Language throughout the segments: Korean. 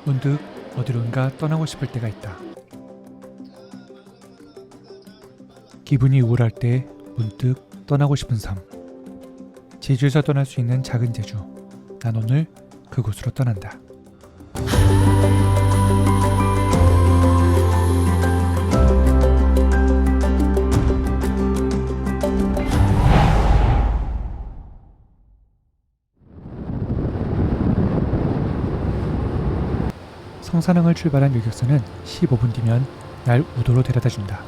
문득 어디론가 떠나고 싶을 때가 있다. 기분이 우울할 때 문득 떠나고 싶은 섬. 제주에서 떠날 수 있는 작은 제주. 난 오늘 그곳으로 떠난다. 성산항을 출발한 여객선은 15분 뒤면 날 우도로 데려다준다.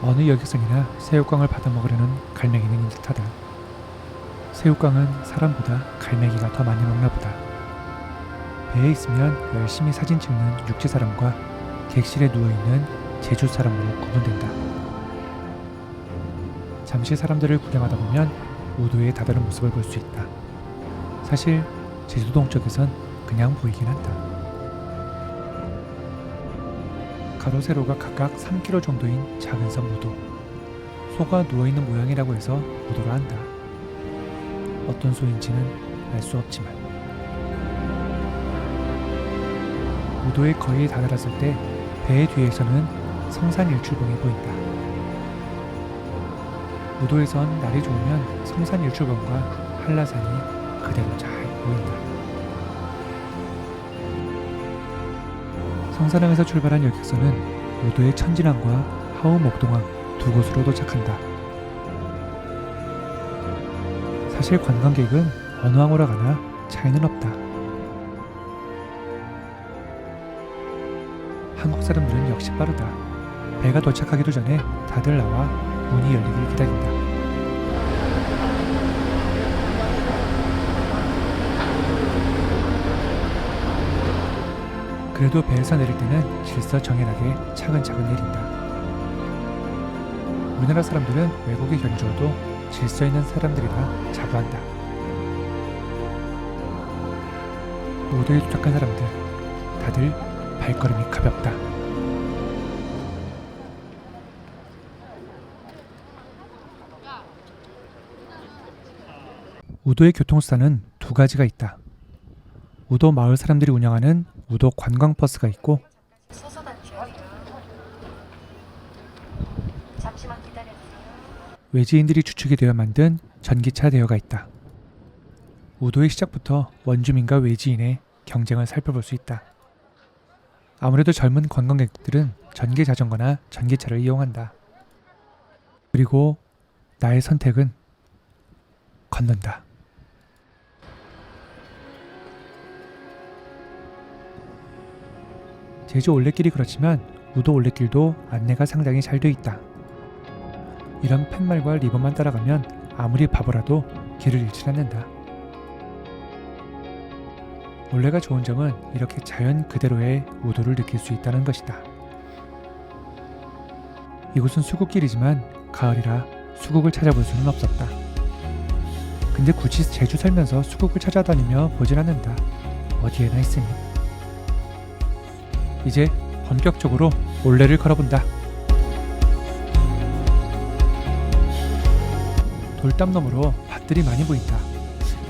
어느 여객선이나 새우깡을 받아먹으려는 갈매기는 있는 듯하다. 새우깡은 사람보다 갈매기가 더 많이 먹나 보다. 배에 있으면 열심히 사진 찍는 육지 사람과 객실에 누워있는 제주 사람으로 구분된다. 잠시 사람들을 구경하다 보면 우도의 다다른 모습을 볼 수 있다. 사실 제주 동쪽에선 그냥 보이긴 한다. 가로 세로가 각각 3km 정도인 작은 섬 우도. 소가 누워있는 모양이라고 해서 우도라 한다. 어떤 소인지는 알 수 없지만 우도에 거의 다다랐을 때 배의 뒤에서는 성산 일출봉이 보인다. 우도에선 날이 좋으면 성산 일출봉과 한라산이 그대로 잘 보인다. 성산항에서 출발한 여객선은 우도의 천진항과 하우목동항 두 곳으로 도착한다. 사실 관광객은 어느 항으로 가나 차이는 없다. 한국 사람들은 역시 빠르다. 배가 도착하기도 전에 다들 나와 문이 열리길 기다린다. 그래도 배에서 내릴 때는 질서정연하게 차근차근 내린다. 우리나라 사람들은 외국에 견주어도 질서 있는 사람들이라 자부한다. 우도에 도착한 사람들, 다들 발걸음이 가볍다. 우도의 교통수단은 두 가지가 있다. 우도 마을 사람들이 운영하는 우도 관광버스가 있고, 외지인들이 주축이 되어 만든 전기차 대여가 있다. 우도의 시작부터 원주민과 외지인의 경쟁을 살펴볼 수 있다. 아무래도 젊은 관광객들은 전기 자전거나 전기차를 이용한다. 그리고 나의 선택은 걷는다. 제주 올레길이 그렇지만 우도 올레길도 안내가 상당히 잘 되어 있다. 이런 팻말과 리본만 따라가면 아무리 바보라도 길을 잃지 않는다. 올레가 좋은 점은 이렇게 자연 그대로의 우도를 느낄 수 있다는 것이다. 이곳은 수국길이지만 가을이라 수국을 찾아볼 수는 없었다. 근데 굳이 제주 살면서 수국을 찾아다니며 보진 않는다. 어디에나 있으니. 이제 본격적으로 올레를 걸어본다. 돌담 너머로 밭들이 많이 보인다.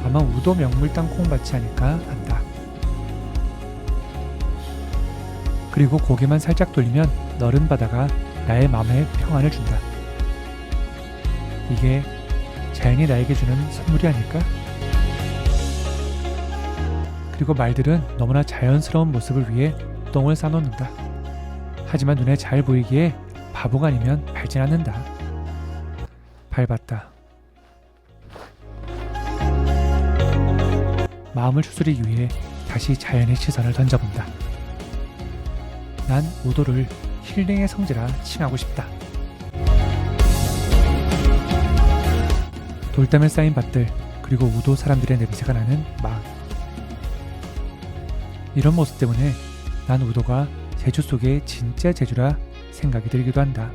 아마 우도 명물 땅콩밭이 아닐까 한다. 그리고 고개만 살짝 돌리면 너른 바다가 나의 마음에 평안을 준다. 이게 자연이 나에게 주는 선물이 아닐까? 그리고 말들은 너무나 자연스러운 모습을 위해 똥을 싸놓는다. 하지만 눈에 잘 보이기에 바보가 아니면 밟진 않는다. 밟았다. 마음을 추스리기 위해 다시 자연의 시선을 던져본다. 난 우도를 힐링의 성지라 칭하고 싶다. 돌담에 쌓인 밭들, 그리고 우도 사람들의 냄새가 나는 마을. 이런 모습 때문에 난 우도가 제주 속의 진짜 제주라 생각이 들기도 한다.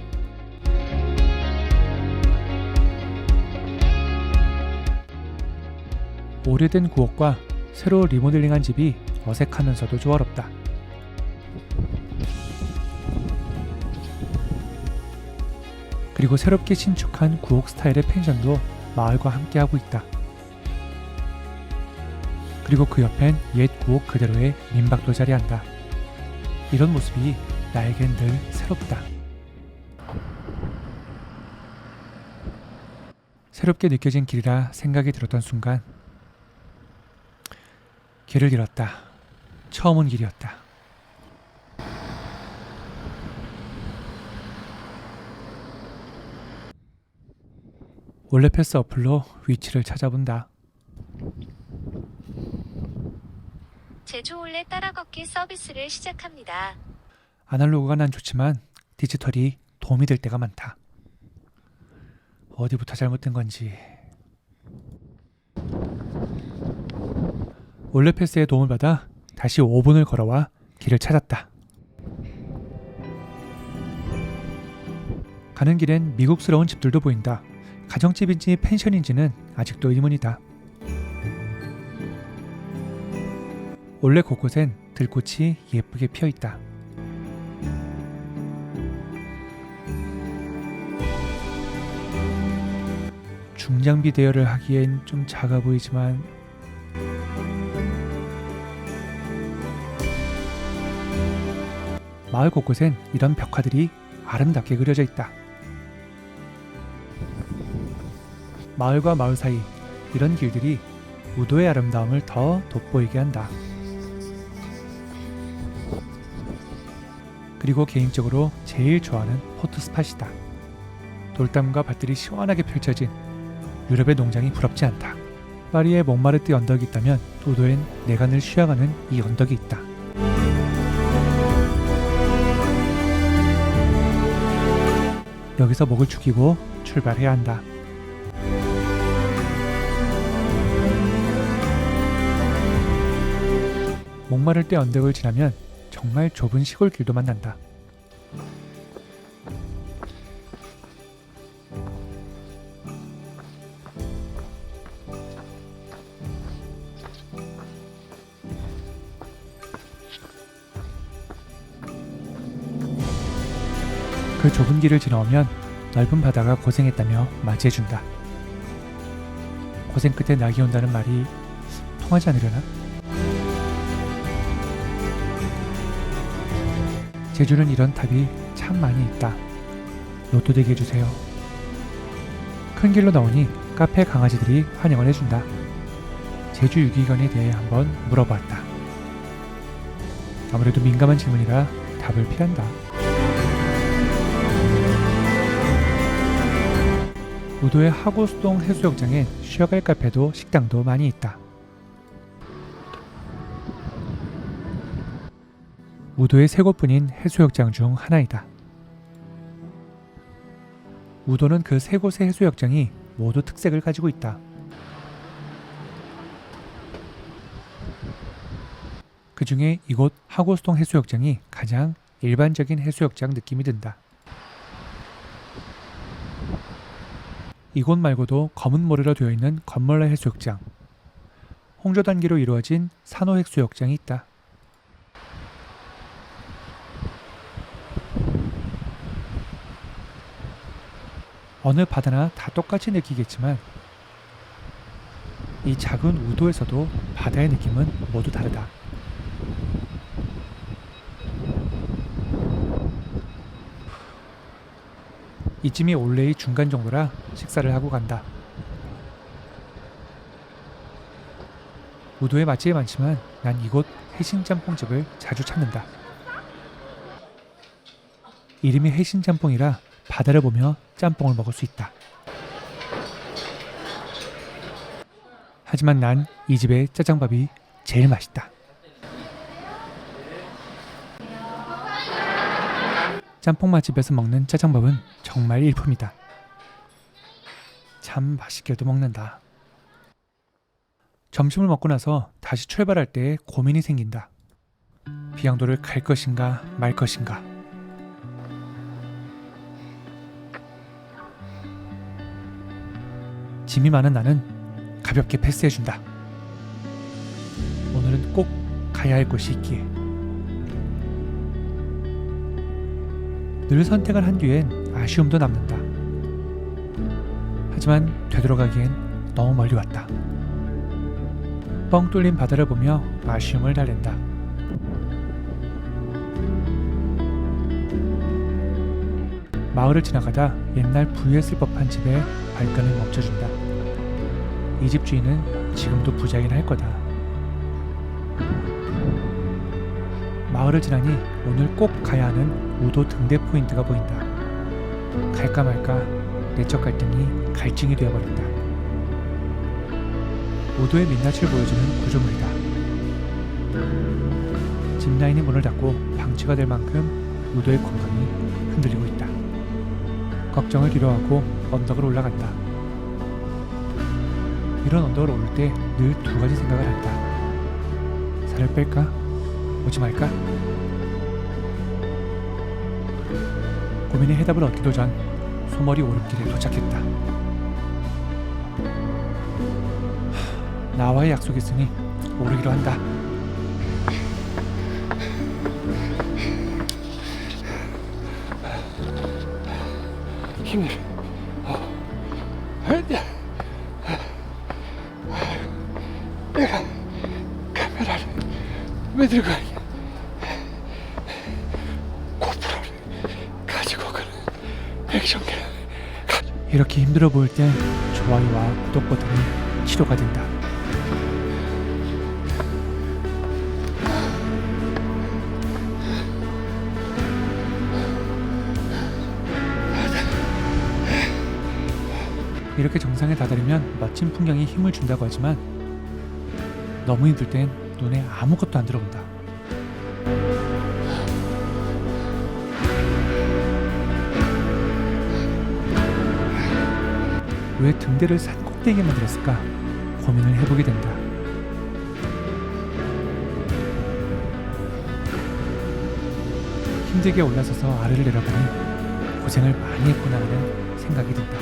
오래된 구옥과 새로 리모델링한 집이 어색하면서도 조화롭다. 그리고 새롭게 신축한 구옥 스타일의 펜션도 마을과 함께하고 있다. 그리고 그 옆엔 옛 구옥 그대로의 민박도 자리한다. 이런 모습이 나에겐 늘 새롭다. 새롭게 느껴진 길이라 생각이 들었던 순간 길을 잃었다. 처음 온 길이었다. 올레패스 어플로 위치를 찾아본다. 제주 올레 따라 걷기 서비스를 시작합니다. 아날로그가 난 좋지만 디지털이 도움이 될 때가 많다. 어디부터 잘못된 건지. 올레패스의 도움을 받아 다시 5분을 걸어와 길을 찾았다. 가는 길엔 미국스러운 집들도 보인다. 가정집인지 펜션인지는 아직도 의문이다. 올레 곳곳엔 들꽃이 예쁘게 피어있다. 중장비 대여를 하기엔 좀 작아 보이지만 마을 곳곳엔 이런 벽화들이 아름답게 그려져 있다. 마을과 마을 사이 이런 길들이 우도의 아름다움을 더 돋보이게 한다. 그리고 개인적으로 제일 좋아하는 포토 스팟이다. 돌담과 밭들이 시원하게 펼쳐진 유럽의 농장이 부럽지 않다. 파리에 몽마르트 언덕이 있다면 우도엔 내가 늘 쉬어가는 이 언덕이 있다. 여기서 목을 축이고 출발해야 한다. 몽마르트 언덕을 지나면 정말 좁은 시골길도 만난다. 그 좁은 길을 지나오면 넓은 바다가 고생했다며 맞이해준다. 고생 끝에 낙이 온다는 말이 통하지 않으려나? 제주는 이런 탑이 참 많이 있다. 로또 되게 해주세요. 큰 길로 나오니 카페 강아지들이 환영을 해준다. 제주 유기견에 대해 한번 물어봤다. 아무래도 민감한 질문이라 답을 피한다. 우도의 하구수동 해수욕장엔 쉬어갈 카페도 식당도 많이 있다. 우도의 세 곳뿐인 해수욕장 중 하나이다. 우도는 그 세 곳의 해수욕장이 모두 특색을 가지고 있다. 그 중에 이곳 하구수동 해수욕장이 가장 일반적인 해수욕장 느낌이 든다. 이곳 말고도 검은 모래로 되어 있는 건멀라 해수욕장, 홍조 단계로 이루어진 산호 해수욕장이 있다. 어느 바다나 다 똑같이 느끼겠지만 이 작은 우도에서도 바다의 느낌은 모두 다르다. 이쯤이 올레의 중간 정도라 식사를 하고 간다. 우도에 맛집이 많지만 난 이곳 해신짬뽕집을 자주 찾는다. 이름이 해신짬뽕이라 바다를 보며 짬뽕을 먹을 수 있다. 하지만 난 이 집의 짜장밥이 제일 맛있다. 짬뽕 맛집에서 먹는 짜장밥은 정말 일품이다. 참 맛있게도 먹는다. 점심을 먹고 나서 다시 출발할 때 고민이 생긴다. 비양도를 갈 것인가 말 것인가. 짐이 많은 나는 가볍게 패스해준다. 오늘은 꼭 가야 할 곳이 있기에. 늘 선택을 한 뒤엔 아쉬움도 남는다. 하지만 되돌아가기엔 너무 멀리 왔다. 뻥 뚫린 바다를 보며 아쉬움을 달랜다. 마을을 지나가다 옛날 부유했을 법한 집에 발걸음을 멈춰준다. 이 집 주인은 지금도 부자이긴 할 거다. 마을을 지나니 오늘 꼭 가야 하는 우도 등대 포인트가 보인다. 갈까 말까 내적 갈등이 갈증이 되어버린다. 우도의 민낯을 보여주는 구조물이다. 짚라인이 문을 닫고 방치가 될 만큼 우도의 건강이 흔들리고 있다. 걱정을 뒤로하고 언덕을 올라간다. 이런 언덕을 오를 때 늘 두 가지 생각을 한다. 살을 뺄까? 오지 말까? 고민의 해답을 얻기도 전 소머리 오름길에 도착했다. 나와의 약속이 있으니 오르기로 한다. 힘내. 내가 카메라를 왜 들고 가냐? 고프로를 가지고 가는 액션캠. 이렇게 힘들어 보일 땐 좋아요와 구독 버튼이 치료가 된다. 이렇게 정상에 다다르면 멋진 풍경이 힘을 준다고 하지만 너무 힘들 땐 눈에 아무것도 안 들어온다. 왜 등대를 산 꼭대기에 만들었을까 고민을 해보게 된다. 힘들게 올라서서 아래를 내려보니 고생을 많이 했구나 하는 생각이 든다.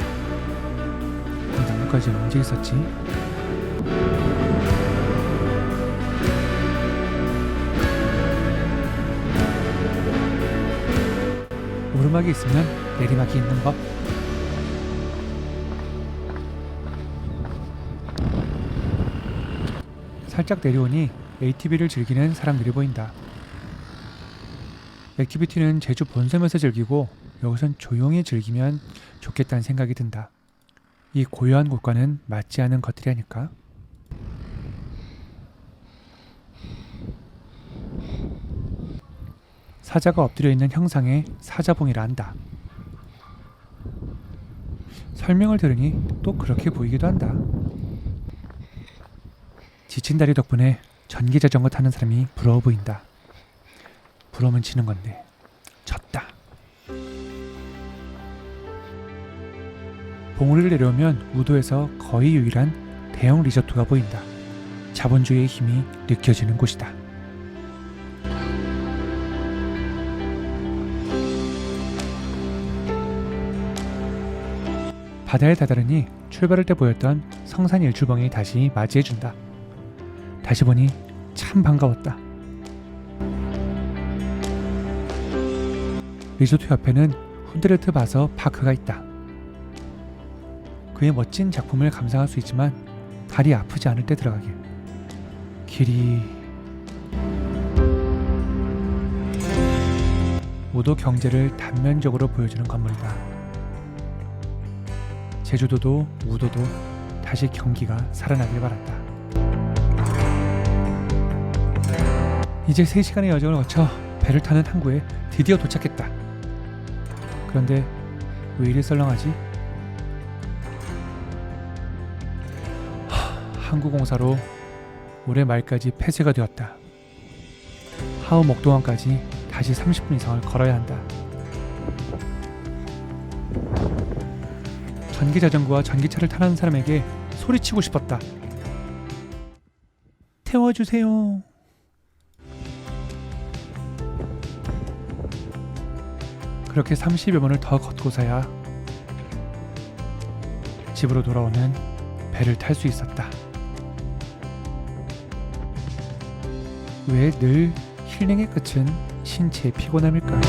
이 나무까지 언제 있었지? 오르막이 있으면 내리막이 있는 법. 살짝 내려오니 ATV를 즐기는 사람들이 보인다. 액티비티는 제주 본섬에서 즐기고 여기선 조용히 즐기면 좋겠다는 생각이 든다. 이 고요한 곳과는 맞지 않은 것들이라니까. 사자가 엎드려 있는 형상의 사자봉이라 한다. 설명을 들으니 또 그렇게 보이기도 한다. 지친 다리 덕분에 전기자전거 타는 사람이 부러워 보인다. 부러우면 지는 건데 졌다. 봉우리를 내려오면 우도에서 거의 유일한 대형 리조트가 보인다. 자본주의의 힘이 느껴지는 곳이다. 바다에 다다르니 출발할 때 보였던 성산 일출봉이 다시 맞이해준다. 다시 보니 참 반가웠다. 리조트 옆에는 후드레트 바서 파크가 있다. 그의 멋진 작품을 감상할 수 있지만 다리 아프지 않을 때 들어가길. 길이 우도 경제를 단면적으로 보여주는 건물이다. 제주도도 우도도 다시 경기가 살아나길 바란다. 이제 3시간의 여정을 거쳐 배를 타는 항구에 드디어 도착했다. 그런데 왜 이리 썰렁하지? 항구공사로 올해 말까지 폐쇄가 되었다. 하우 목동항까지 다시 30분 이상을 걸어야 한다. 전기자전거와 전기차를 타는 사람에게 소리치고 싶었다. 태워주세요. 그렇게 30여 분을 더 걷고서야 집으로 돌아오는 배를 탈 수 있었다. 왜 늘 힐링의 끝은 신체의 피곤함일까?